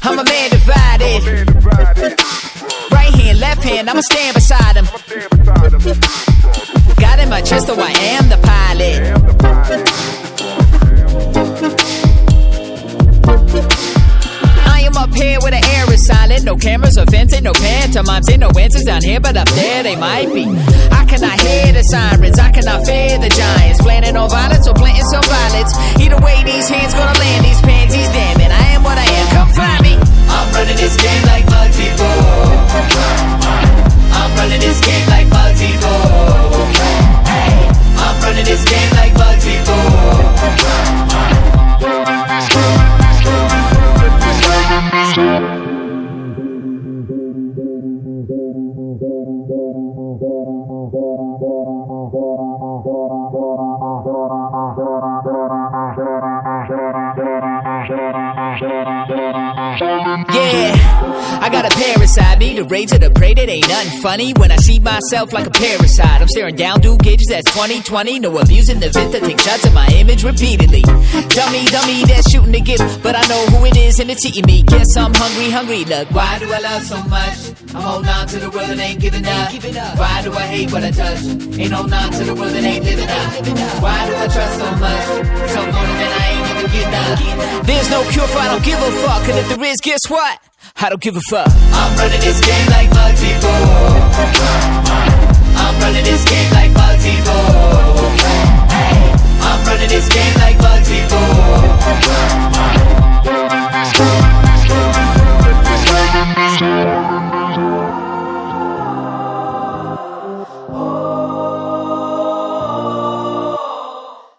I'm a man divided. Right hand, left hand, I'ma stand beside him. Got in my chest, though I am the pilot. I am up here where the air is silent. No cameras or fencing, no pantomimes. Ain't no answers down here, but up there they might be. I cannot hear the sirens, I cannot fear the giants. Planning on violence or planting some violence. Either way, these hands gonna land these pansies. Damn it, I am what I am, come find me. I'm running this game like multi-ball. I'm running this game like multi-ball. Hey, I'm running this game like multi-ball. Yeah, I got a pair inside me, the rage of the prey that ain't nothing funny. When I see myself like a parasite, I'm staring down through gauges that's 20/20. No abusing the vent to take shots at my image repeatedly. Dummy, that's shooting the gift, but I know who it is and it's eating me. Guess I'm hungry, look. Why do I love so much? I'm holding on to the world and ain't giving up. Why do I hate what I touch? Ain't holding on to the world and ain't living up. Why do I trust so much? So more than I ain't even getting up. There's no cure for I don't give a fuck, and if there is, guess what? I don't give a fuck. I'm running this game like multi-ball.